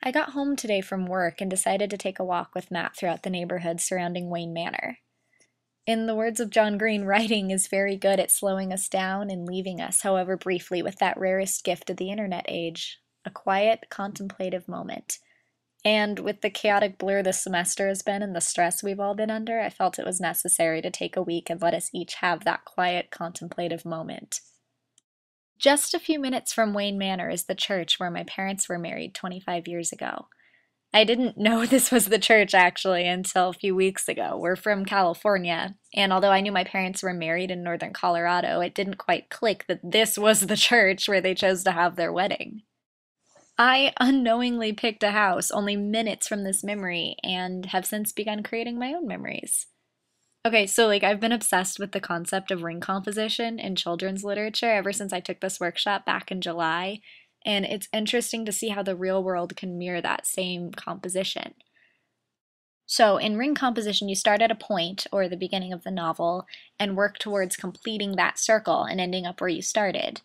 I got home today from work and decided to take a walk with Matt throughout the neighborhood surrounding Wayne Manor. In the words of John Green, writing is very good at slowing us down and leaving us, however briefly, with that rarest gift of the internet age, a quiet, contemplative moment. And with the chaotic blur this semester has been and the stress we've all been under, I felt it was necessary to take a week and let us each have that quiet, contemplative moment. Just a few minutes from Wayne Manor is the church where my parents were married 25 years ago. I didn't know this was the church actually until a few weeks ago. We're from California, and although I knew my parents were married in northern Colorado, it didn't quite click that this was the church where they chose to have their wedding. I unknowingly picked a house only minutes from this memory and have since begun creating my own memories. Okay, so I've been obsessed with the concept of ring composition in children's literature ever since I took this workshop back in July, and it's interesting to see how the real world can mirror that same composition. So, in ring composition, you start at a point, or the beginning of the novel, and work towards completing that circle and ending up where you started.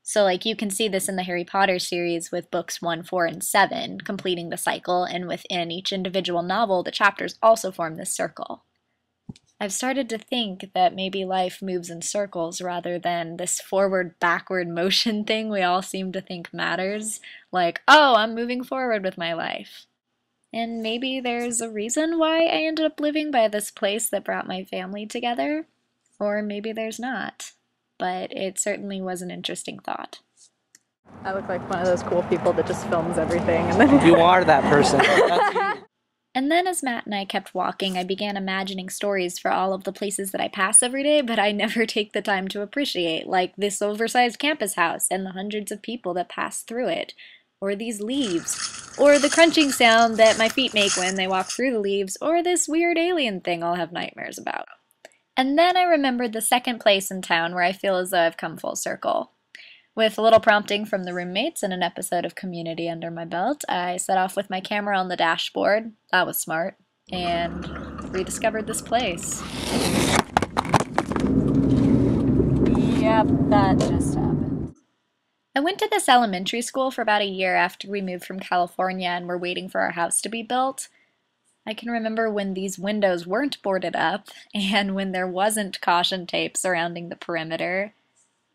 So, you can see this in the Harry Potter series with books 1, 4, and 7, completing the cycle, and within each individual novel, the chapters also form this circle. I've started to think that maybe life moves in circles rather than this forward-backward motion thing we all seem to think matters. Oh, I'm moving forward with my life. And maybe there's a reason why I ended up living by this place that brought my family together. Or maybe there's not. But it certainly was an interesting thought. I look like one of those cool people that just films everything and then You are that person. That's you. And then as Matt and I kept walking, I began imagining stories for all of the places that I pass every day, but I never take the time to appreciate, like this oversized campus house and the hundreds of people that pass through it, or these leaves, or the crunching sound that my feet make when they walk through the leaves, or this weird alien thing I'll have nightmares about. And then I remembered the second place in town where I feel as though I've come full circle. With a little prompting from the roommates and an episode of Community under my belt, I set off with my camera on the dashboard, that was smart, and rediscovered this place. yep, that just happened. I went to this elementary school for about a year after we moved from California and were waiting for our house to be built. I can remember when these windows weren't boarded up, and when there wasn't caution tape surrounding the perimeter,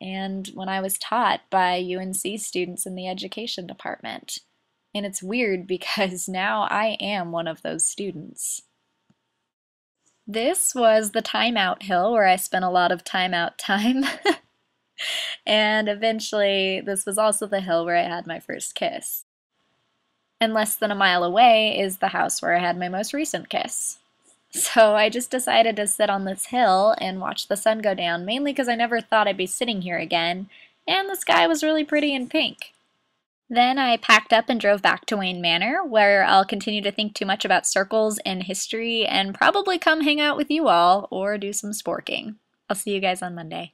and when I was taught by UNC students in the education department. And it's weird because now I am one of those students. This was the timeout hill where I spent a lot of timeout time. And eventually, this was also the hill where I had my first kiss. And less than a mile away is the house where I had my most recent kiss. So I just decided to sit on this hill and watch the sun go down, mainly because I never thought I'd be sitting here again, and the sky was really pretty and pink. Then I packed up and drove back to Wayne Manor, where I'll continue to think too much about circles and history and probably come hang out with you all or do some sporking. I'll see you guys on Monday.